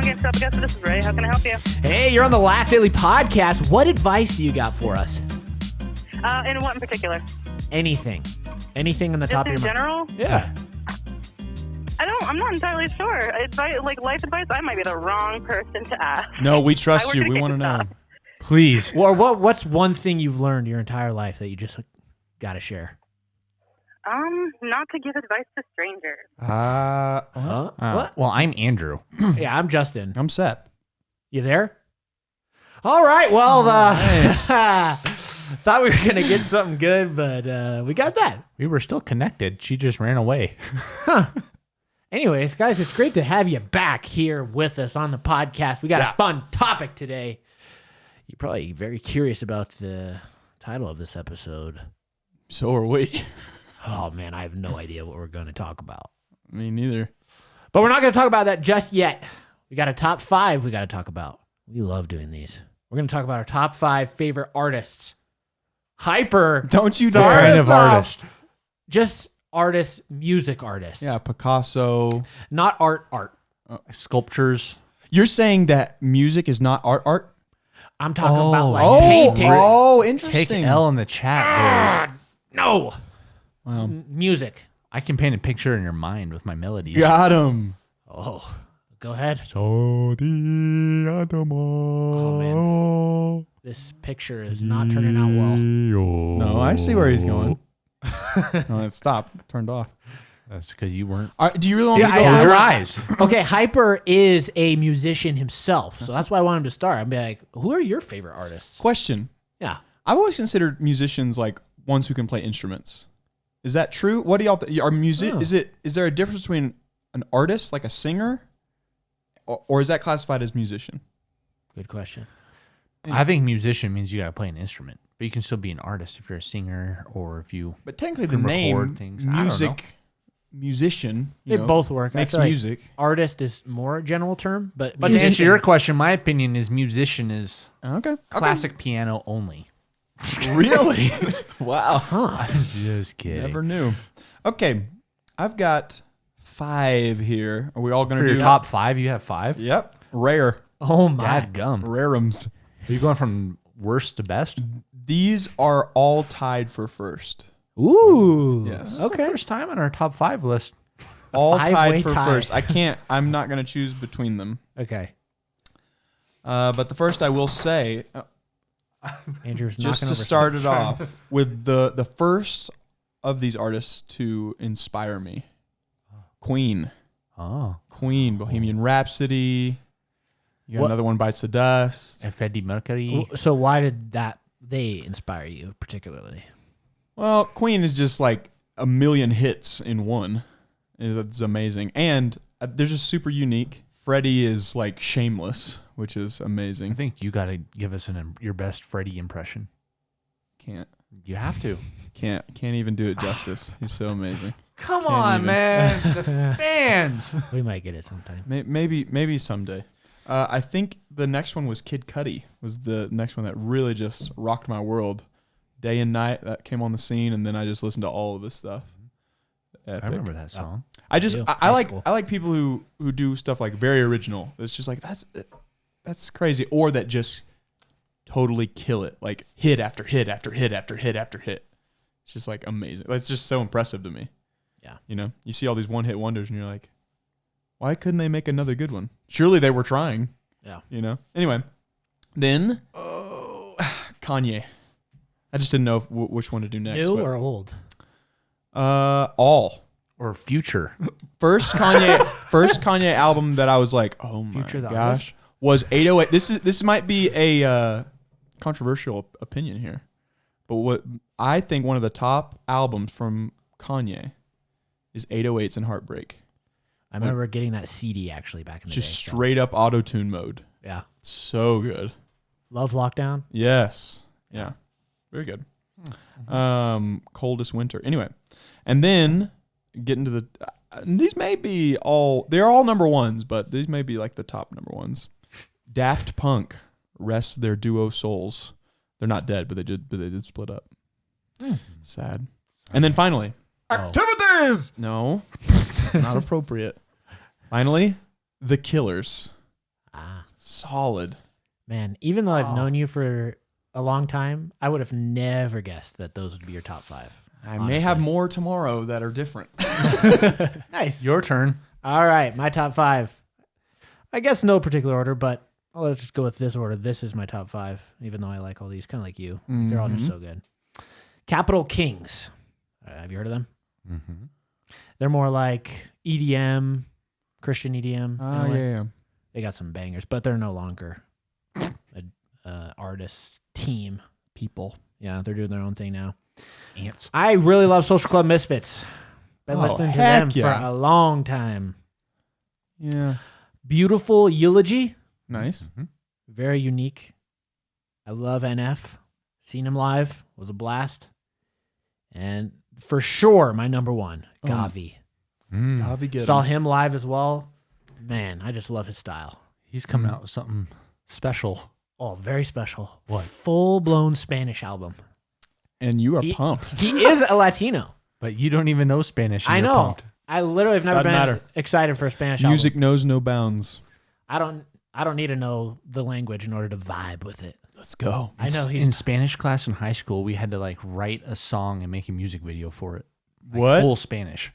GameStop Augusta. This is Ray. How can I help you? Hey, you're on the Laugh Daily podcast. What advice do you got for us? And what in particular? Anything. Anything in the top of your Just in mind. general? Yeah. I'm not entirely sure. Advice, like life advice, I might be the wrong person to ask. No, we I trust work you. at a We want to know. GameStop. Please. Or what's one thing you've learned your entire life that you just got to share? Not to give advice to strangers. What? Well, I'm Andrew. Yeah, I'm Justin. I'm set. You there? All right. Well, thought we were going to get something good, but we got that. We were still connected. She just ran away. Anyways, guys, it's great to have you back here with us on the podcast. We got a fun topic today. You're probably very curious about the title of this episode. So are we. Oh, man, I have no idea what we're going to talk about. Me neither. But we're not going to talk about that just yet. We got a top 5 we got to talk about. We love doing these. We're going to talk about our top 5 favorite artists. Hyper. Don't you start dare. Kind us of off. artist. Just artists, music artists. Yeah, Picasso. Not art. Sculptures. You're saying that music is not art? I'm talking about like Oh, painting. Oh, Take interesting. L in the chat, boys. No. Wow. Music. I can paint a picture in your mind with my melodies. Got him. Oh, go ahead. So the Oh, This picture is not turning out well. No, I see where he's going. No, it stopped. Turned off. That's because you weren't. Do you really want me to Yeah, go Close I- your first? eyes. Okay, Hyper is a musician himself, so that's why I want him to start. I'd be like, who are your favorite artists? Question. Yeah. I've always considered musicians like ones who can play instruments. Is that true? What do y'all think? Are music? Oh. Is there a difference between an artist, like a singer, or is that classified as musician? Good question. I think musician means you got to play an instrument, but you can still be an artist if you're a singer or if you. But technically, the Can name record things. I don't know. musician, They both work. I makes feel like music. artist is more a general term, but But to answer your question, my opinion is musician is Okay. classic piano only. Really? Wow. Huh. Just kidding. Never knew. Okay, I've got 5 here. Are we all going For to do your top 5, you have 5? Yep. Rare. Oh my. Dad gum. Rarums. Are you going from worst to best? These are all tied for first. Ooh. Yes. Okay. First time on our top 5 list. All Five-way tied for tie. first. I'm not going to choose between them. Okay. But the first I will say, Andrew's just knocking to over start it off, with the first of these artists to inspire me, Queen. Oh. Queen, Bohemian Rhapsody. You got What- another one, Bites the Dust. Freddie Mercury. So why did they inspire you particularly? Well, Queen is just like a million hits in one. It's amazing. And they're just super unique. Freddie is like shameless, which is I amazing. think you got to give us your best Freddie impression. Can't You have to. even do it justice. He's so amazing. Come Can't on, even. man. The fans. We might get it sometime. Maybe someday. I think the next one was Kid Cudi. Was the next one that really just rocked my world. Day and Night, that came on the scene, and then I just listened to all of his stuff. Epic. I remember that song. I just Ew, I high like school. I like people who do stuff like very original. It's just like that's crazy, or that just totally kill it, like hit after hit after hit after hit after hit. It's just like amazing. It's just so impressive to me. Yeah. You know, you see all these one hit wonders, and you're like, why couldn't they make another good one? Surely they were trying. Yeah. You know. Anyway, then Kanye. I just didn't know which one to do next. New but- or old? all. Or Future. First Kanye album that I was like, oh my Future the gosh, was 808. This might be a controversial opinion here, but what I think one of the top albums from Kanye is 808s and Heartbreak. I remember getting that CD actually back in the Just day. so- straight up auto-tune mode. Yeah. So good. Love Lockdown. Yes. Yeah. Very good. Coldest Winter. Anyway, and then get into the these may be they're all number ones, but these may be like the top number ones. Daft Punk, Rest Their Duo Souls. They're not dead, but they did split up. Sad. And then finally, Activities! no, not appropriate. Finally, The Killers. Solid. Man, even though I've known you for a long time, I would have never guessed that those would be your top 5. I may have more tomorrow that are different. Nice. Your turn. All right, my top 5. I guess no particular order, but let's just go with this order. This is my top 5, even though I like all these, kind of like you. They're all just so good. Capital Kings. Have you heard of them? Mm-hmm. They're more like EDM, Christian EDM. Oh, yeah. They got some bangers, but they're no longer a artist team. People. Yeah, they're doing their own thing now. Ants. I really love Social Club Misfits. Been listening to them for a long time. Yeah. Beautiful Eulogy. Nice. Mm-hmm. Very unique. I love NF. Seen him live. Was a blast. And for sure, my number 1, Gavi. Gavi get Saw him live as well. Man, I just love his style. He's coming out with something special. Oh, very special. What? Full-blown Spanish album. And you are pumped. He is a Latino. But you don't even know Spanish. And I you're know. pumped. I literally have never Doesn't been matter. excited for a Spanish Music album. knows no bounds. I don't need to know the language in order to vibe with it. Let's go. I know in he's Spanish class in high school, we had to like write a song and make a music video for it. Like, What? Full Spanish.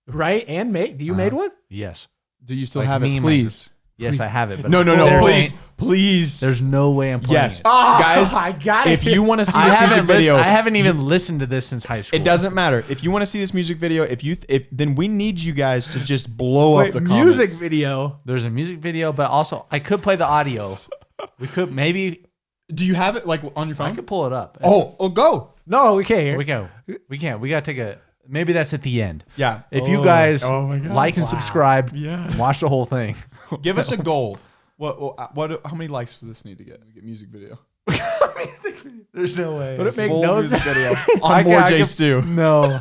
right and made. Do you made one? Yes. Do you still Like have me it, and my please? Yes, I have it. But No, there's- please. There's no way I'm playing Yes. it. Guys, I got if it. you want to see I this music haven't, video, I haven't even listened to this since high school. it doesn't matter. If you want to see this music video, then we need you guys to just blow up the comments. music video. There's a music video, but also I could play the audio. We could maybe Do you have it like on your I phone? could pull it up. Oh, go. No, we can't hear. We can't. We can't. We gotta take a. Maybe that's at the end. Yeah. If you guys Oh my God. like and subscribe, Yes. watch the whole thing. Give us a goal. What? How many likes does this need to get? Get music video. There's no way. Would it make Full no music sense? video I on ca- I MoreJStu. No,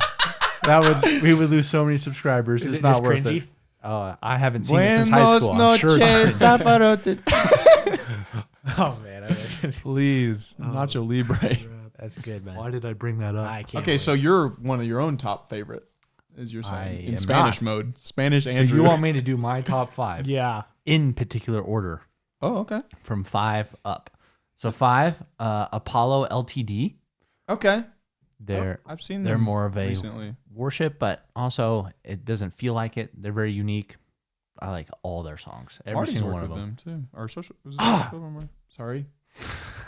we would lose so many subscribers. Is It's it not just worth cringy? it. I haven't seen it since high school. I'm sure it's cringy. Oh man, Please, Nacho Libre. that's good, man. Why did I bring that up? I can't. Okay, wait. so you're one of your own top favorite, as you're saying, I in am Spanish not. mode. Spanish So Andrew. you want me to do my top 5 yeah. in particular order Oh, okay. from 5 up. So 5, Apollo LTD. Okay. They're I've seen they're them more of a recently. worship, but also it doesn't feel like it. They're very unique. I like all their songs. Every Marty's single worked one of with them. too. Or social. Was it social? Sorry.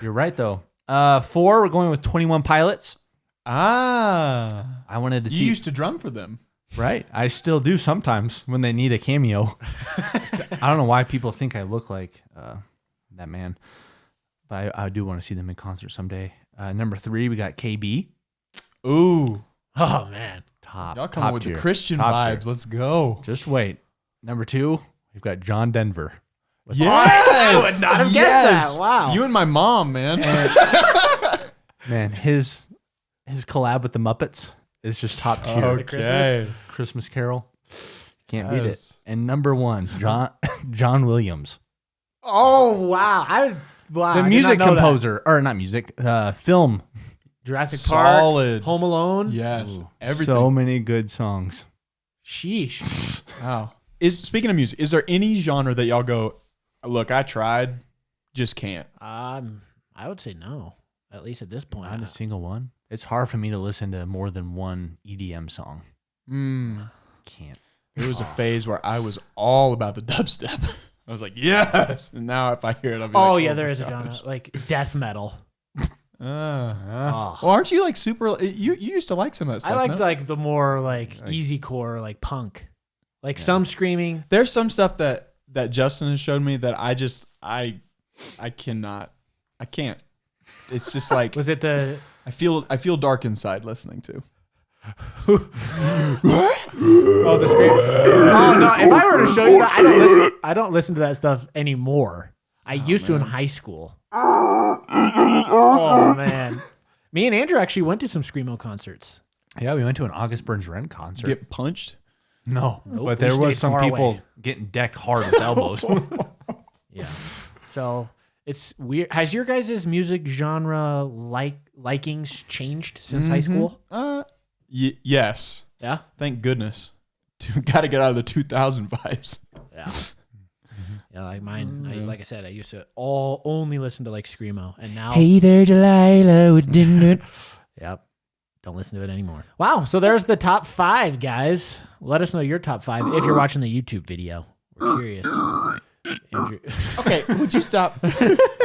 You're right though. 4, we're going with 21 Pilots. Ah. I wanted to You see. used to drum for them. Right. I still do sometimes when they need a cameo. I don't know why people think I look like that man, but I do want to see them in concert someday. Number 3, we got KB. Ooh. Oh man. Top. Y'all come top with tier. the Christian Top vibes. tier. Let's go. Just wait. Number 2, we've got John Denver. Yes. I would not have guessed that. Wow. You and my mom, man. Man, his collab with the Muppets is just top tier. Okay. Christmas Carol. Can't beat it. Yes. And number 1, John Williams. Oh wow. The I did music not know that. composer, or not music, film. Jurassic Park. Solid. Home Alone. Yes. Ooh, Everything. So many good songs. Sheesh. Wow. Speaking of music, is there any genre that y'all go, look, I tried, just can't? I would say no. At least at this point. Not a single one. It's hard for me to listen to more than one EDM song. Can't. There was a phase where I was all about the dubstep. I was like, yes. And now if I hear it, I'll be like, Oh yeah, my there is a gosh. genre like death metal. Oh. Well, aren't you like super? You used to like some of that stuff. I liked no? like the more like easy core, like punk, like some screaming. There's some stuff that Justin has showed me that I cannot. I can't. It's just like Was it the? I feel dark inside listening to. Oh, the scream. Oh no! If I were to show you that, I don't listen to that stuff anymore. I used to in high school. Oh man, me and Andrew actually went to some screamo concerts. Yeah, we went to an August Burns Rent concert. Get punched. No, Nope, but we there was stayed some far people away. getting decked hard with elbows. Yeah. So it's weird. Has your guys' music genre likings changed since high school? Yes. Yeah. Thank goodness. Got to get out of the 2000 vibes. Yeah. Yeah, like mine. Like I said, I used to only listen to like screamo, and now. Hey there, Delilah. Didn't it? Yep. Don't listen to it anymore. Wow. So there's the top 5, guys. Let us know your top 5 if you're watching the YouTube video. We're curious. Andrew. Okay, would you stop?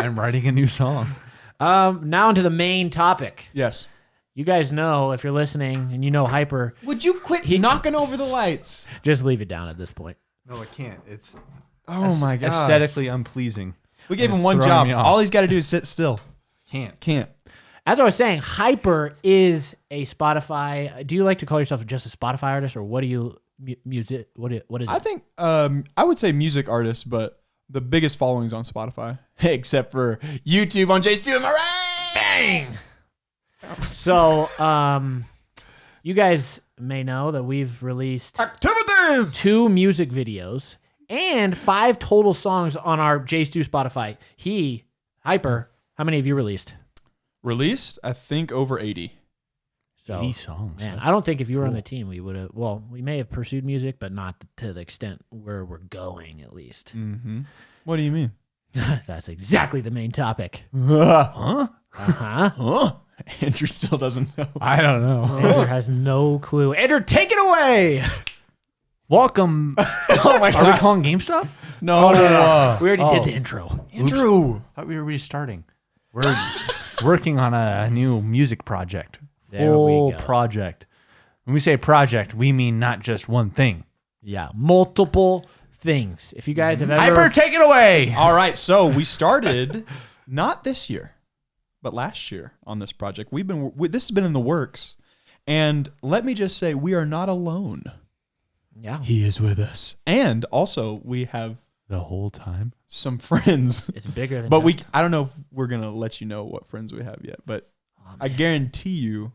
I'm writing a new song. Now into the main topic. Yes. You guys know, if you're listening and you know Hyper, Would you quit knocking over the lights? just leave it down at this point. No, I can't. It's Oh my god. aesthetically unpleasing. We gave And him it's one throwing job. me off. All he's got to do is sit still. Can't. Can't. As I was saying, Hyper is a Spotify. Do you like to call yourself just a Spotify artist, or what do you music? What is it? I think I would say music artist, but the biggest following is on Spotify, except for YouTube on JStu. Am I right? Bang. So, you guys may know that we've released Activities. 2 music videos and 5 total songs on our JStu Spotify. Hyper, how many have you released? Released, I think over 80. So, 80 songs. man, I don't think if you were on the team, we would have. Well, we may have pursued music, but not to the extent where we're going, at least. Mm-hmm. What do you mean? That's exactly the main topic. Huh? Uh-huh. Andrew still doesn't know. I don't know. Andrew has no clue. Andrew, take it away. Welcome. Oh my Are we god. calling GameStop? No. We already Oh. did the intro. Andrew. Thought we were restarting. We're working on a new music project. There we Full go. project. When we say project, we mean not just one thing. Yeah, multiple things. If you guys have ever... Hyper, take it away. All right, so we started not this year, but last year on this project. This has been in the works, and let me just say we are not alone. Yeah, He is with us, and also we have The whole time. some friends. it's bigger than But just- I don't know if we're gonna let you know what friends we have yet. But I guarantee you,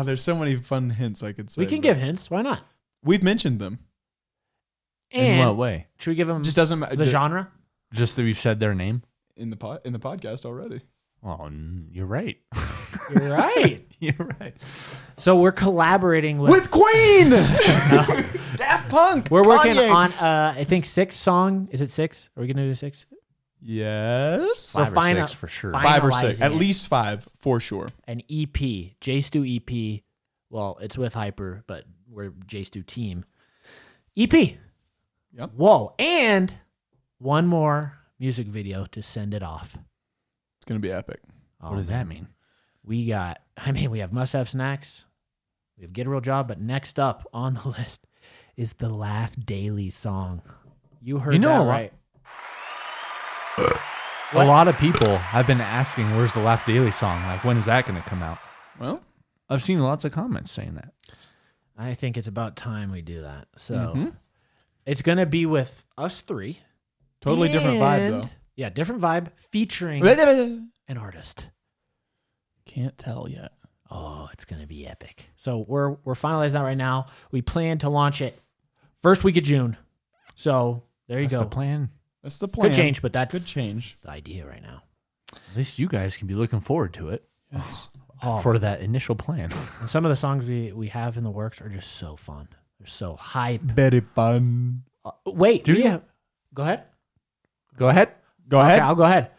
there's so many fun hints I could say. We can but give hints. Why not? We've mentioned them. In what And way? should we give them Just doesn't matter. the genre? Just that we've said their name? in the podcast already. Oh, you're right. You're right. You're right. So we're collaborating with... Queen, Daft Punk. We're working Kanye. on, I think, 6 song. Is it 6? Are we going to do 6? Yes, We're 5 or 6 for sure. 5 or 6, finalizing at it. least 5 for sure. An EP, JStu EP. Well, it's with Hyper, but we're JStu team. EP. Yep. Whoa. And one more music video to send it off. It's gonna be epic. Oh, What does man. that mean? We have Must Have Snacks. We have Get a Real Job. But next up on the list is the Laugh Daily song. You heard know that a lot- right. A lot of people have been asking, where's the Laugh Daily song? Like, when is that going to come out? Well, I've seen lots of comments saying that. I think it's about time we do that. So Mhm. it's going to be with us 3. totally different vibe though. Yeah, different vibe featuring an artist. Can't tell yet. Oh, it's going to be epic. So we're finalizing that right now. We plan to launch it first week of June. So there you That's go. the plan. That's the plan. Could change, but that's Could change. the idea right now. At least you guys can be looking forward to it Yes. for that initial plan. And some of the songs we have in the works are just so fun. They're so hype. Very fun. Wait, Do you? Go ahead. Go ahead. Go Okay, ahead. I'll go ahead.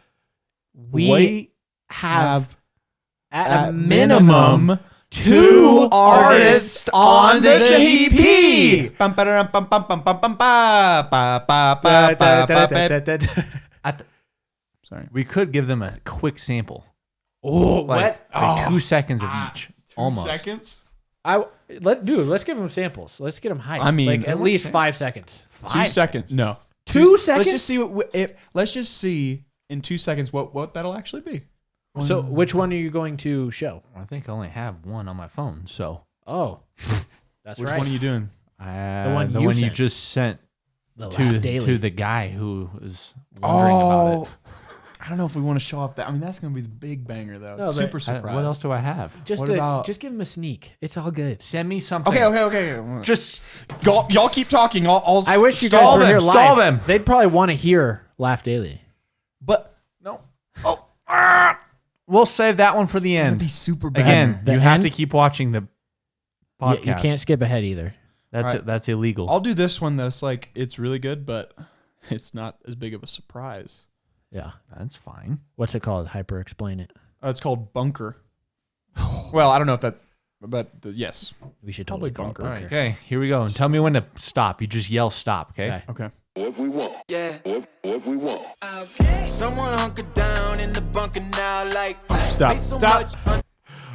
We have at a minimum minimum 2 artists on the EP. Bum, ba-da-dum, bum, bum, bum, bum, bum, ba, ba, ba, ba, ba, ba, ba. Sorry. We could give them a quick sample. Oh, Like, what? 2 seconds of each. 2 Almost. seconds. Let's give them samples. Let's get them hyped. I mean- like at least 5 seconds. 2 seconds. No. 2 seconds? Let's just see let's just see in 2 seconds what that'll actually be. So which one are you going to show? I think I only have one on my phone, so. Oh, that's Which right. one are you doing? The one the you one you sent. just sent the to Laugh Daily. to the guy who was wondering about it. I don't know if we want to show off that. I mean, that's going to be the big banger, though. No, but- Super I- surprise. what else do I have? just what about- just give them a sneak. It's all good. Send me something. Okay. Just Y'all keep talking. I'll I wish you stall guys were them. here live. Stall them. They'd probably want to hear Laugh Daily. But no. We'll save that one for the it's going end. to be super bad. Again, The you have end? to keep watching the You, podcast. you can't skip ahead either. That's All right. That's illegal. I'll do this one that's like, it's really good, but it's not as big of a surprise. Yeah. That's fine. What's it called? Hyper explain it. It's called Bunker. Well, I don't know if that, but yes. We should Probably totally call it bunker. All right, okay, here we go. And tell me when to stop. You just yell stop, okay? Okay. What we want. Yeah. What we want. Someone hunker down in the bunker now, like Stop. Stop.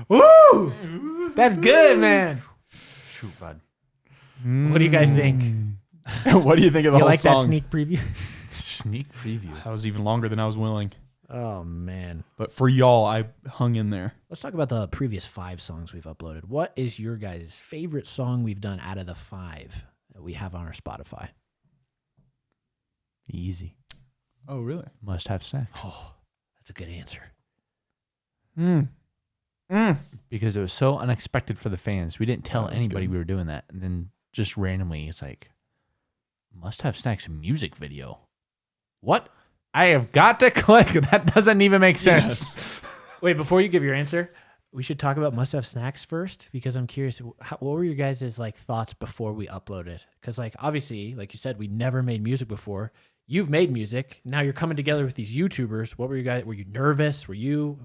Woo! That's good, man. Shoot, bud. What do you guys think? What do you think of the You whole like that song? sneak preview? Sneak preview. That was even longer than I was willing. Oh, man. But for y'all, I hung in there. Let's talk about the previous 5 songs we've uploaded. What is your guys' favorite song we've done out of the 5 that we have on our Spotify? Easy. Oh, really? Must have snacks. Oh, that's a good answer. Because it was so unexpected for the fans. We didn't tell That was anybody good. we were doing that. And then just randomly, it's like, Must Have Snacks music video. What? I have got to click. That doesn't even make sense. Wait, before you give your answer, we should talk about Must Have Snacks first, because I'm curious, what were your guys' like thoughts before we uploaded? Because like obviously, like you said, we never made music before. You've made music. Now you're coming together with these YouTubers. What were you guys? Were you nervous? Were you?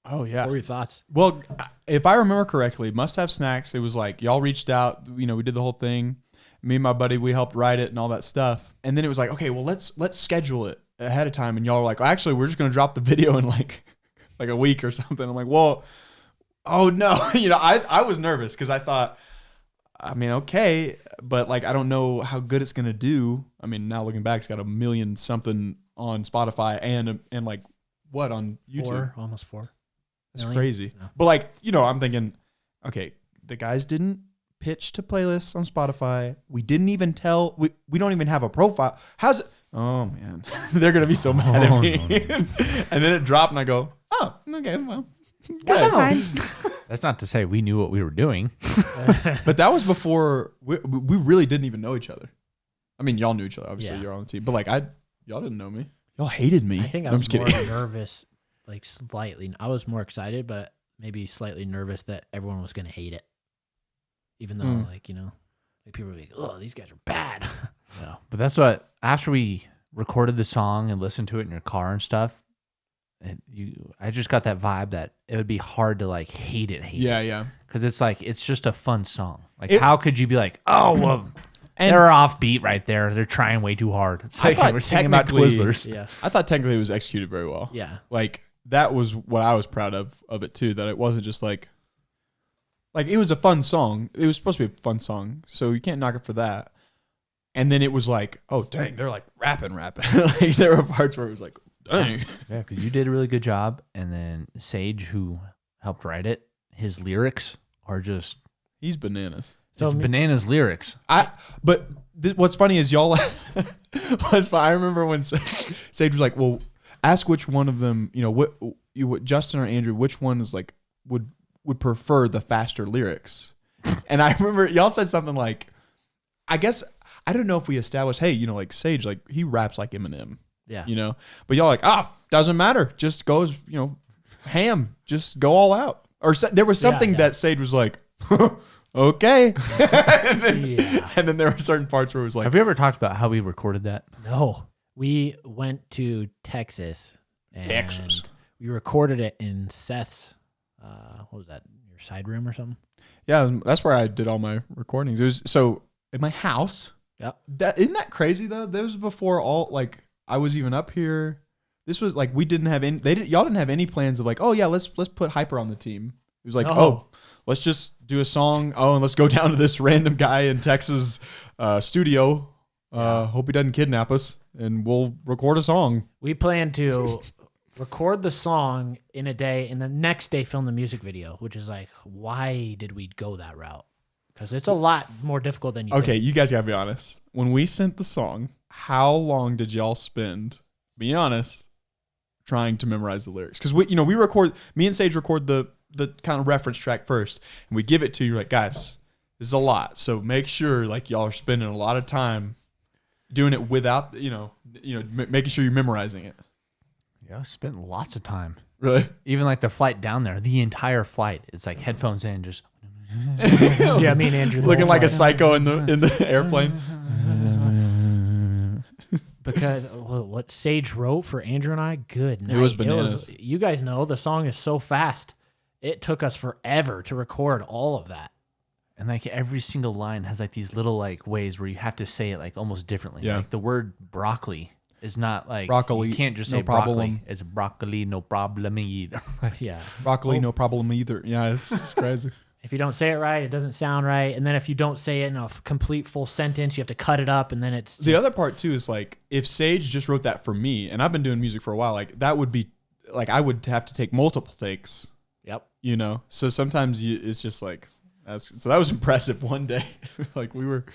Oh, yeah. What were your thoughts? Well, if I remember correctly, Must Have Snacks, it was like y'all reached out, we did the whole thing. Me and my buddy, we helped write it and all that stuff. And then it was like, okay, well, let's schedule it ahead of time. And y'all were like, well, actually, we're just going to drop the video in like a week or something. I'm like, well, oh no. I was nervous because I thought, okay, but like, I don't know how good it's going to do. I mean, now looking back, it's got 1 million something on Spotify and like what on YouTube? Almost 4. It's million? crazy. No. But like, I'm thinking, okay, the guys didn't pitch to playlists on Spotify. We didn't even tell, we don't even have a profile. How's it? Oh man, they're going to be so mad at me. No. And then it dropped and I go, oh, okay, well, good. That's not to say we knew what we were doing. But that was before we really didn't even know each other. I mean, y'all knew each other. Obviously, Yeah. you're on the team. But like, y'all didn't know me. Y'all hated me. I think I No, I'm was just more kidding. nervous, like slightly. I was more excited, but maybe slightly nervous that everyone was going to hate it. Even though, like people were like, oh, these guys are bad. No, but that's what, after we recorded the song and listened to it in your car and stuff, I just got that vibe that it would be hard to like hate it. Yeah. Because it's like, it's just a fun song. Like, It- how could you be like, oh, well, And- they're off beat right there. They're trying way too hard. It's I like thought we're singing about technically- Twizzlers. Yeah. I thought technically it was executed very well. Yeah. Like that was what I was proud of it too. That it wasn't just like it was a fun song. It was supposed to be a fun song, so you can't knock it for that. And then it was like, oh dang, they're like rapping. Like there were parts where it was like, dang. Yeah, because you did a really good job. And then Sage, who helped write it, his lyrics are just He's bananas. So it's bananas lyrics. What's funny is y'all was I remember when Sage was like, well, ask which one of them, what Justin or Andrew, which one is like would prefer the faster lyrics. And I remember y'all said something like, I guess I don't know if we established, hey, like Sage, like he raps like Eminem. Yeah. But y'all like, doesn't matter. Just goes, ham. Just go all out. Or there was something Yeah. that Sage was like, okay. and Yeah. then there were certain parts where it was like, Have you ever talked about how we recorded that? No. We went to Texas. And Texas. we recorded it in Seth's, what was that, your side room or something? yeah, that's where I did all my recordings. It was so in my house. Yep. Isn't that crazy though? That was before I was even up here. This was like we didn't have any. Y'all didn't have any plans of like, oh yeah, let's put Hyper on the team. It was like, No. oh, let's just do a song. Oh, and let's go down to this random guy in Texas studio. Hope he doesn't kidnap us, and we'll record a song. We planned to record the song in a day and the next day film the music video, which is like, why did we go that route? Because it's a lot more difficult than you Okay, think. you guys gotta be honest. When we sent the song, how long did y'all spend? Be honest, trying to memorize the lyrics, because we record. Me and Sage record the kind of reference track first, and we give it to you. Like, guys, this is a lot, so make sure like y'all are spending a lot of time doing it without making sure you're memorizing it. Yeah, I spent lots of time. Really? Even like the flight down there, the entire flight. It's like headphones in, just Yeah, me and Andrew. the Looking whole like a flight. psycho in the airplane. because what Sage wrote for Andrew and I, good night. It was bananas. You guys know the song is so fast. It took us forever to record all of that. And like every single line has like these little like ways where you have to say it like almost differently. Yeah. Like the word broccoli is not like Broccoli, You can't just no say broccoli. problem. It's broccoli, no problem either. Yeah. Broccoli, no problem either. Yeah, it's crazy. If you don't say it right, it doesn't sound right. And then if you don't say it in a complete full sentence, you have to cut it up, and then it's The other part too is like if Sage just wrote that for me, and I've been doing music for a while, like that would be like I would have to take multiple takes. Yep. You know, so sometimes it's just like so that was impressive. One day, like we were.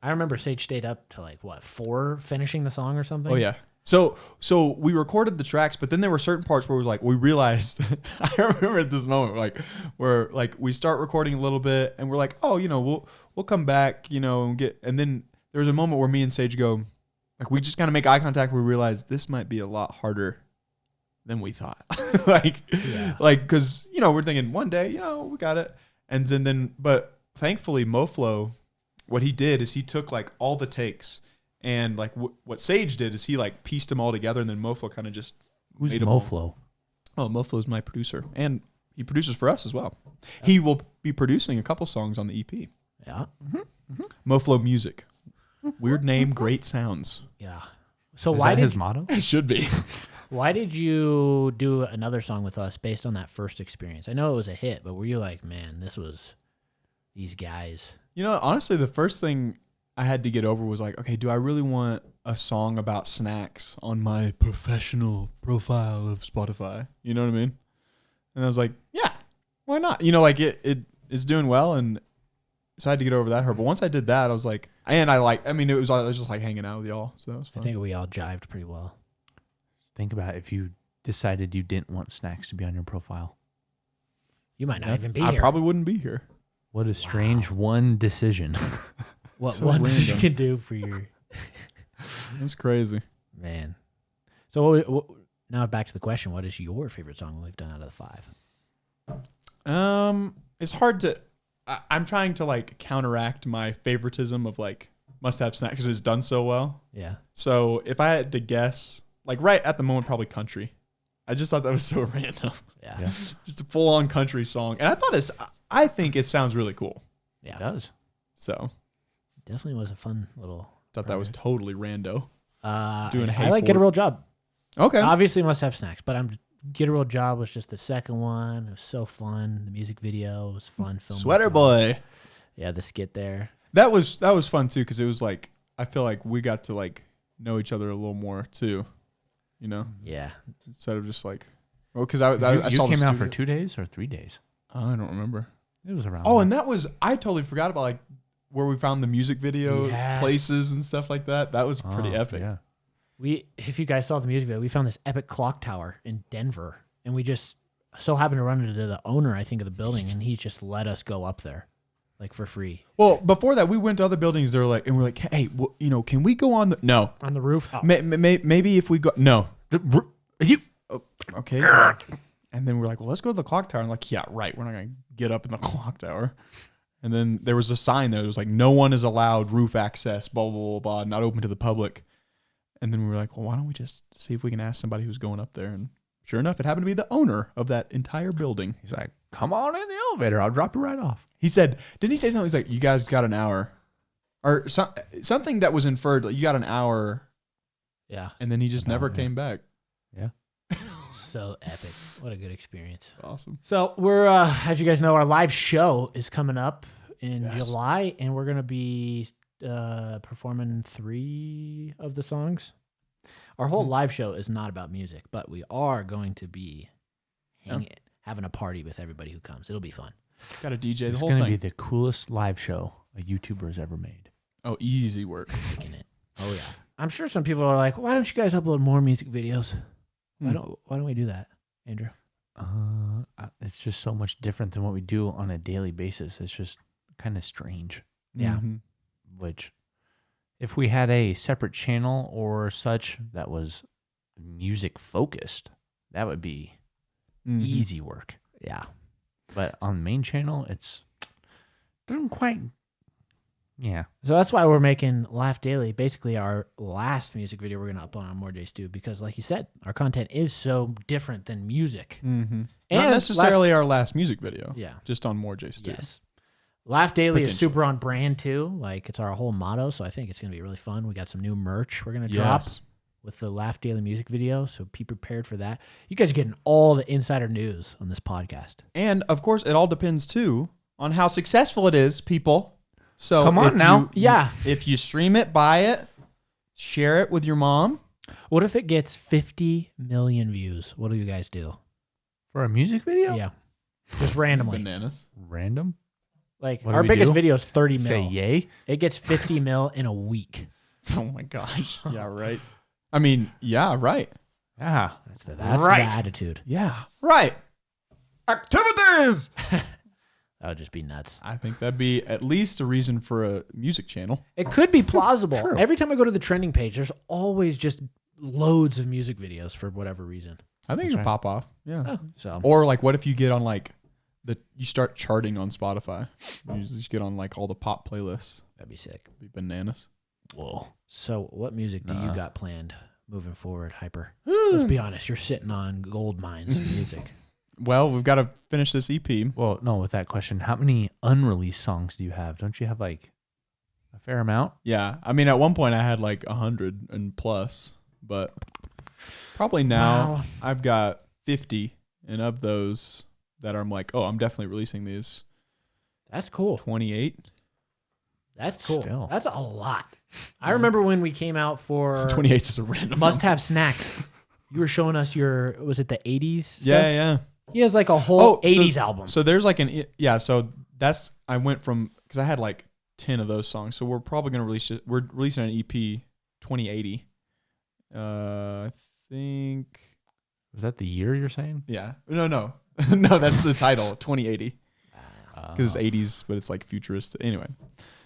I remember Sage stayed up to like 4 finishing the song or something. Oh yeah. So we recorded the tracks, but then there were certain parts where we realized I remember at this moment where we start recording a little bit and we're like, oh, we'll come back, and then there was a moment where me and Sage go, like we just kind of make eye contact. We realize this might be a lot harder than we thought. Because we're thinking one day, we got it, and then but thankfully MoFlo, what he did is he took like all the takes. And like what Sage did is he like pieced them all together, and then MoFlo kind of just Who's made them all. MoFlo? Oh, MoFlo is my producer, and he produces for us as well. He will be producing a couple songs on the EP. Yeah. MoFlo Music, weird name, great sounds. Yeah. So Is why that did his motto? It should be. why did you do another song with us based on that first experience? I know it was a hit, but were you like, man, this was these guys? Honestly, the first thing I had to get over was like, okay, do I really want a song about snacks on my professional profile of Spotify? You know what I mean? And I was like, yeah, why not? It is doing well, and so I had to get over that hurt. But once I did that, I was like, I was just like hanging out with y'all, so that was fun. I think we all jived pretty well. Think about if you decided you didn't want snacks to be on your profile. You might not even be I here. probably wouldn't be here. What a strange one decision. What so one random. you can do for your That's crazy. man. So now back to the question: what is your favorite song we've done out of the 5? It's hard to. I'm trying to like counteract my favoritism of like must have snack because it's done so well. Yeah. So if I had to guess, like right at the moment, probably country. I just thought that was so random. Yeah. Yeah. Just a full on country song, and I think it sounds really cool. Yeah. It does. So Definitely was a fun little. thought that was totally rando. Doing a I like Get a Real Job. Okay. Obviously, Must Have Snacks, but Get a Real Job was just the second one. It was so fun. The music video was fun. Filming Sweater fun. Boy. Yeah, the skit there. That was fun too because it was like I feel like we got to like know each other a little more too, Yeah. instead of just like because I You saw the came out for studio. 2 days or 3 days? I don't remember. It was around. Oh, there. and that was I totally forgot about like where we found the music video Yes. places and stuff like that. That was pretty Oh, epic. Yeah. If you guys saw the music video, we found this epic clock tower in Denver, and we just so happened to run into the owner, I think, of the building, and he just let us go up there, like for free Well, before that, we went to other buildings. They're like, and we're like, hey, can we go on the? No, on the roof. Oh, maybe if we go, no, You. okay. And then we're like, well, let's go to the clock tower. And like, yeah, right. We're not gonna get up in the clock tower. And then there was a sign there. It was like, no one is allowed roof access. Blah blah blah blah. Not open to the public. And then we were like, well, why don't we just see if we can ask somebody who's going up there? And sure enough, it happened to be the owner of that entire building. He's like, come on in the elevator. I'll drop you right off. He said, didn't he say something? He's like, you guys got an hour, or something that was inferred. Like, you got an hour, yeah, and then he just never came back. Yeah. so epic. What a good experience. Awesome. So we're, as you guys know, our live show is coming up in Yes. July, and we're gonna be performing 3 of the songs. Our whole live show is not about music, but we are going to be having a party with everybody who comes. It'll be fun. Got a DJ. The It's whole going to thing. be the coolest live show a YouTuber's ever made. Oh, easy work. Making it. Oh yeah. I'm sure some people are like, why don't you guys upload more music videos? Why don't we do that, Andrew? It's just so much different than what we do on a daily basis. It's just kind of strange. Yeah. Mhm. Which, if we had a separate channel or such that was music focused, that would be Mhm. easy work. Yeah. But on the main channel, it's doesn't quite Yeah. So that's why we're making Laugh Daily basically our last music video we're going to upload on MoreJStu because, like you said, our content is so different than music. Mm-hmm. And Not necessarily our last music video. Yeah. Just on MoreJStu. Yes. Laugh Daily is Potentially. super on brand too. Like it's our whole motto. So I think it's going to be really fun. We got some new merch we're going to drop with the Laugh Daily music video. So be prepared for that. You guys are getting all the insider news on this podcast. And of course, it all depends too on how successful it is, people. So Come on if now. Yeah. If you stream it, buy it, share it with your mom. What if it gets 50 million views? What do you guys do? For a music video? Yeah. Just randomly. Bananas. Random? Like What do our we biggest do? video is 30 mil. Say yay? It gets 50 mil in a week. Oh my gosh. Yeah, right. I mean, yeah, right. Yeah. That's Right. the attitude. Yeah, right. Activities. That would just be nuts. I think that'd be at least a reason for a music channel. It could be plausible. True. Every time I go to the trending page, there's always just loads of music videos for whatever reason. I think That's it could right. pop off. Yeah. Oh, so Or like, what if you get on like you start charting on Spotify? You just get on like all the pop playlists. that'd be sick. It'd be bananas. Whoa. So what music do you Nah. got planned moving forward, Hyper? Let's be honest. You're sitting on gold mines of music. Well, we've got to finish this EP. Well, no, with that question, how many unreleased songs do you have? Don't you have like a fair amount? Yeah. I mean, at one point I had like 100 and plus, but probably now Wow. I've got 50. And of those that I'm like, oh, I'm definitely releasing these, That's cool. 28. That's cool. Still. That's a lot. I remember when we came out for 28 is a random Must number. Have Snacks. You were showing us was it the 80s stuff? Yeah, yeah. He has like a whole so- 80s album. So there's like so that's, I went from, because I had like 10 of those songs. So we're probably going to we're releasing an EP 2080. I think, Was that the year you're saying? yeah. No, no, that's the title, 2080. Because it's 80s, but it's like futuristic. Anyway.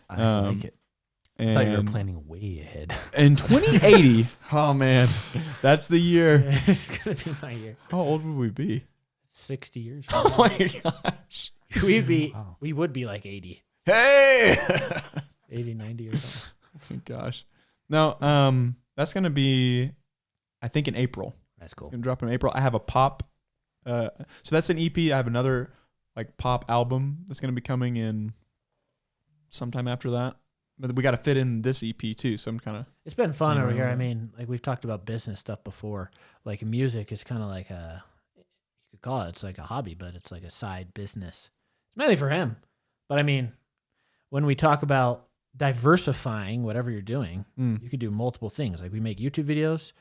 I like it. I And thought you were planning way ahead. in 2080, oh man, that's the year. It's going to be my year. How old would we be? 60 years. Oh my gosh. Wow. We would be like 80, Hey. 80, 90 or something. Oh my gosh. No, that's gonna be, I think, in April. That's cool. It's gonna drop in April. I have a pop. So that's an EP. I have another like pop album that's gonna be coming in sometime after that. But we got to fit in this EP too. So I'm kind of. It's been fun Yeah, over here. right. I mean, like we've talked about business stuff before. Like music is kind of like you could call it's like a hobby, but it's like a side business. It's mainly for him. But I mean, when we talk about diversifying whatever you're doing, you could do multiple things. Like we make YouTube videos.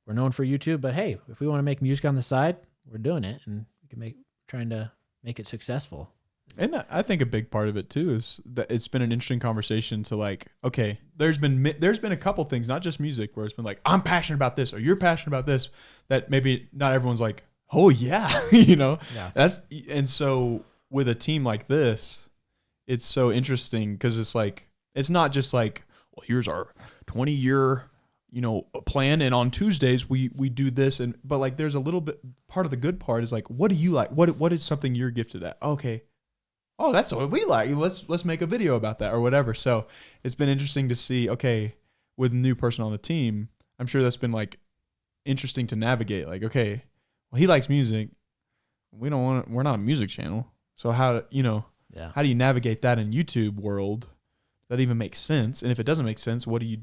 We're known for YouTube, but hey, if we want to make music on the side, we're doing it, and we can trying to make it successful. And I think a big part of it too is that it's been an interesting conversation to like, okay, there's been a couple things, not just music, where it's been like, I'm passionate about this or you're passionate about this, that maybe not everyone's like, oh yeah, Yeah. And so with a team like this, it's so interesting because it's like, it's not just like, well, here's our 20-year, plan, and on Tuesdays we do this, but like there's a little bit, part of the good part is like, what do you like? What is something you're gifted at? Okay. Oh, that's what we like. Let's make a video about that or whatever. So it's been interesting to see, okay, with a new person on the team, I'm sure that's been like interesting to navigate. Like, okay, well, he likes music. We're not a music channel. So how do you navigate that in YouTube world? That even makes sense. And if it doesn't make sense, what do you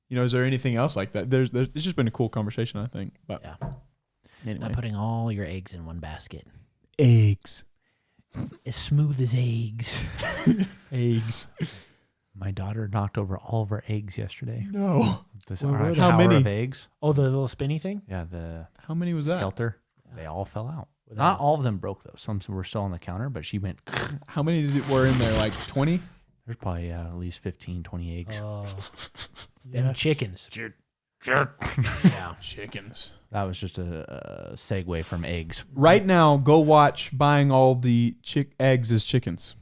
is there anything else like that? It's just been a cool conversation, I think. But Yeah. anyway, Not putting all your eggs in one basket. eggs. As smooth as eggs. Eggs. My daughter knocked over all of our eggs yesterday. No. This Where our were they? How tower many? of eggs. Oh, the little spinny thing? Yeah, the How many was that? skelter. They all fell out. Without- Not all of them broke though. Some were still on the counter, but she went. How many were in there? Like 20? There's probably at least 15, 20 eggs. Oh, them Yes. chickens. Yeah. Chickens. That was just a segue from eggs. Right now, go watch Buying All the Eggs as Chickens.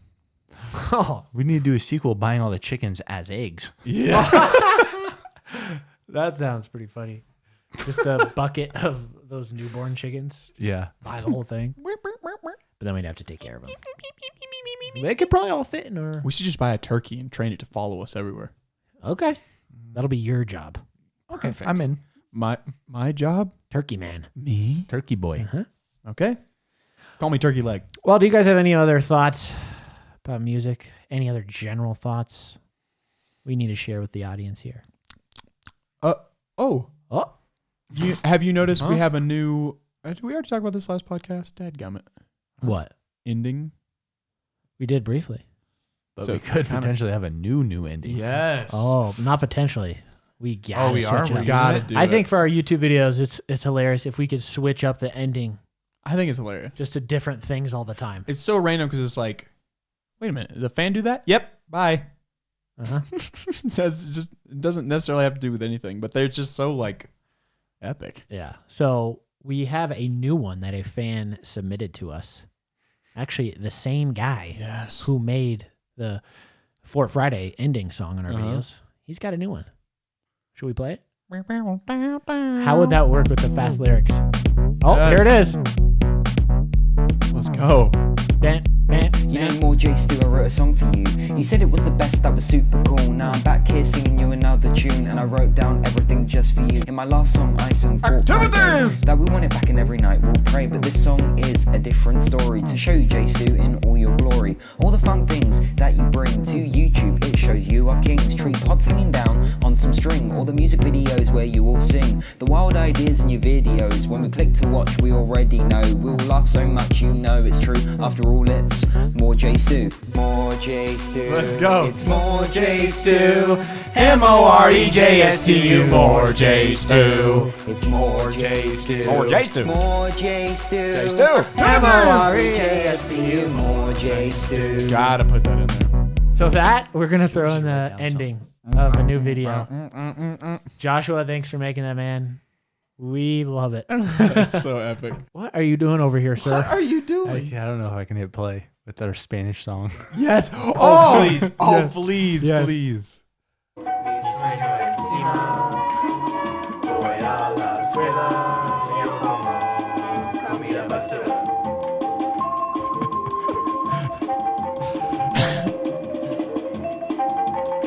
Oh, We need to do a sequel, buying all the chickens as eggs. Yeah. that sounds pretty funny. Just a bucket of those newborn chickens. Yeah. Buy the whole thing. But then we'd have to take care of them. They could probably all fit in our. We should just buy a turkey and train it to follow us everywhere. Okay. That'll be your job. Okay, Perfect. I'm in. My job? Turkey man. Me? Turkey boy. Uh-huh. Okay. Call me turkey leg. Well, do you guys have any other thoughts about music? Any other general thoughts we need to share with the audience here? Oh. Oh. Have you noticed we Huh? have a new... Did we already talk about this last podcast? Dadgummit. What? Ending. We did briefly. But So we could kinda- potentially have a new ending. Yes. Oh, not potentially. We gotta we are? switch it We're up. Gotta using it? do I it. think for our YouTube videos, it's hilarious if we could switch up the ending I think it's hilarious. just to different things all the time. It's so random because it's like, wait a minute, did the fan do that? Yep. Bye. Uh-huh. It doesn't necessarily have to do with anything, but they're just so like epic. Yeah. So we have a new one that a fan submitted to us. Actually, the same guy Yes. who made the Fort Friday ending song in our Uh-huh. videos. He's got a new one. Should we play it? How would that work with the fast lyrics? Oh, Yes. here it is. Let's go. Dan, dan, You know, dan. MoreJStu, I wrote a song for you. You said it was the best, that was super cool. Now I'm back here singing you another tune, and I wrote down everything just for you. In my last song, I sung Fort Friday, that we want it back, and every night we'll pray. But this song is a different story to show you JStu in all your glory. All the fun things that you bring to YouTube, it shows you are kings. Tree pods hanging down on some string, all the music videos where you all sing. The wild ideas in your videos, when we click to watch, we already know. We'll laugh so much, you know it's true. After all, it's MoreJStu. MoreJStu. Let's go. It's MoreJStu. MoreJStu. MoreJStu. It's MoreJStu. MoreJStu. MoreJStu. JStu. MoreJStu. Gotta put that in there. So that, we're going to throw in the ending of a new video. Joshua, thanks for making that, man. We love it. That's so epic. What are you doing over here, What sir? are you I doing? don't know if I can hit play with our Spanish song. Yes. Oh, please. Oh, Yes. please, Yes. please.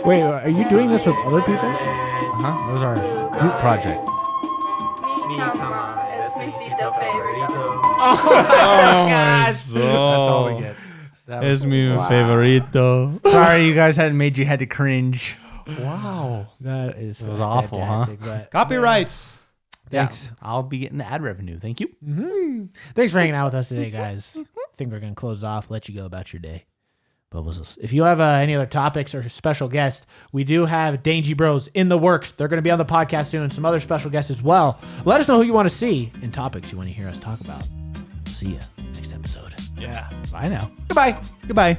Wait, are you doing this with other people? Uh-huh. Those are group projects. Mi cama es mi sitio favorito. Oh, my That's all we soul. get. That Es was- mi favorito. Sorry, you guys hadn't made you had to cringe. Wow. That is It was awful, huh? but Copyright. thanks. Yeah, I'll be getting the ad revenue. Thank you. Thanks for hanging out with us today, guys. I think we're going to close off, let you go about your day. Bubbles. If you have any other topics or special guests, we do have Dangy Bros in the works. They're going to be on the podcast soon, and some other special guests as well. Let us know who you want to see and topics you want to hear us talk about. See ya next episode. Yeah. Bye now. Goodbye. Goodbye.